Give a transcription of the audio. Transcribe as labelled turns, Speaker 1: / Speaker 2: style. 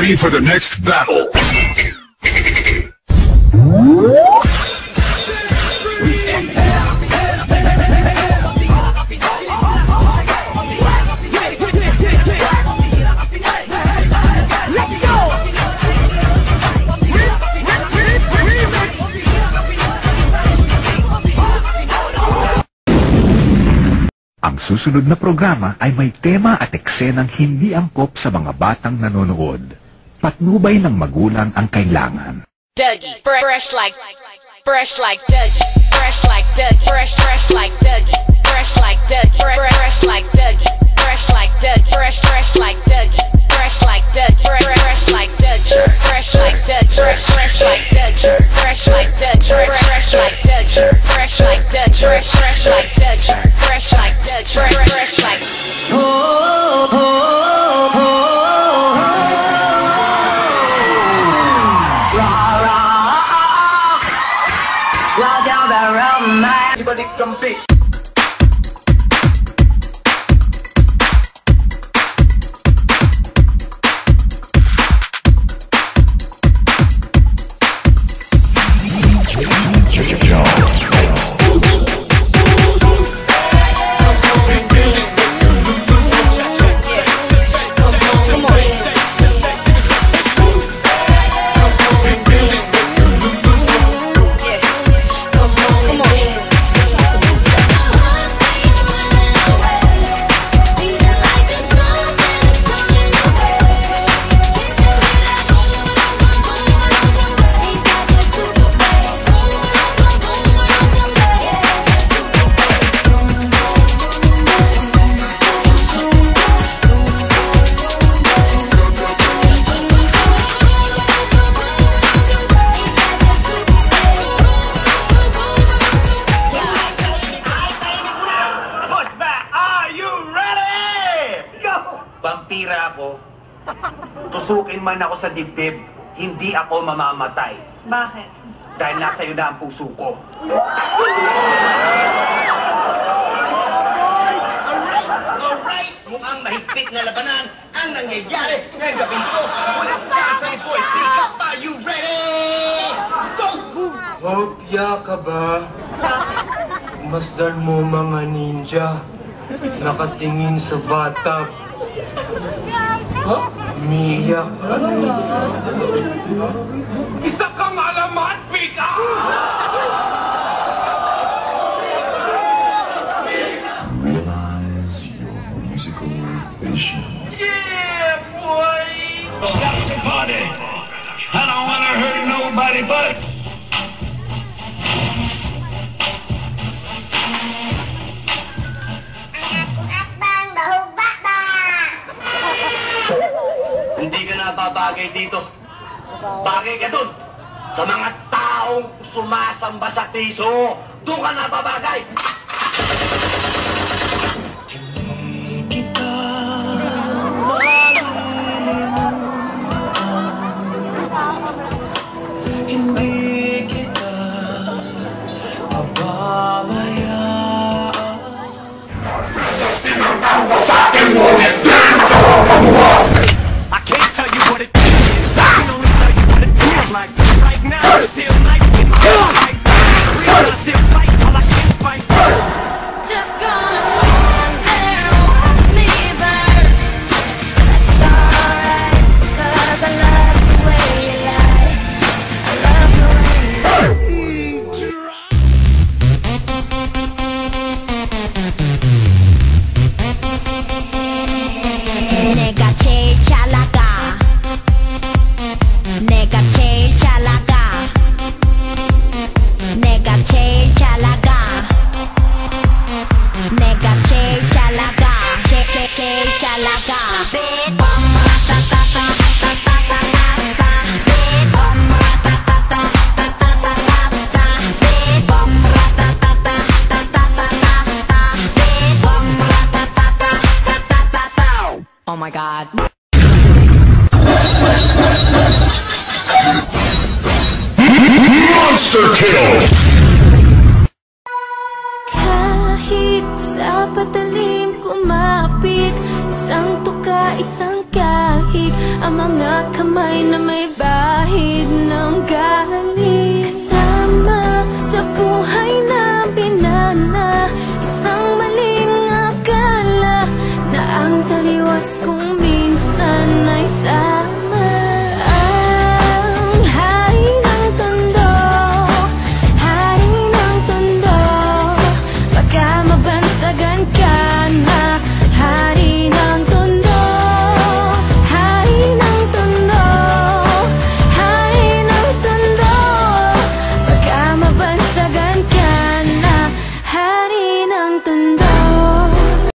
Speaker 1: ready for the next battle.
Speaker 2: Ang susunod na programa ay may tema at eksenang hindi angkop sa mga batang nanonood. Patnubay ng magulang ang kailangan.
Speaker 3: Dougie, fresh like Dougie, fresh like Dougie, fresh like Dougie, fresh like Dougie, fresh like Dougie, fresh like Dougie, fresh like Dougie, fresh like Dougie, fresh like Dougie, fresh like Dougie, fresh like Dougie, fresh like Dougie, fresh like Dougie, fresh like Dougie, fresh like Dougie, fresh like Dougie, fresh like
Speaker 4: Ibalik kampi. Vampira ako. Tusukin man ako sa dibdib, hindi ako mamamatay.
Speaker 5: Bakit?
Speaker 4: Dahil nasa iyo na ang puso ko. Alright! Mukhang mahigpit na labanan ang nangyayari ngayong gabing ko. Walang chance ni Boy Pick Up. Are you ready? Go!
Speaker 6: Hopya ka ba? Masdan mo mga ninja. Nakatingin sa bathtub. Umiiyak ka.
Speaker 4: Isa kang alamat, Pick Up!
Speaker 1: Realize your musical vision.
Speaker 4: Yeah, boy!
Speaker 7: Stop the party! I don't wanna hurt nobody but...
Speaker 4: Hindi ka na babagay dito. Bagay ka dun. Sa mga taong sumasamba sa piso. Doon ka na babagay.
Speaker 8: I can't tell you what it is, I can only tell you what it feels like. Right now, it's still night in my life. I still fight while I can't fight.
Speaker 3: just gonna stand there and watch me burn. That's alright, 'cause I love the way you lie. I love the
Speaker 5: may bahid ng galit.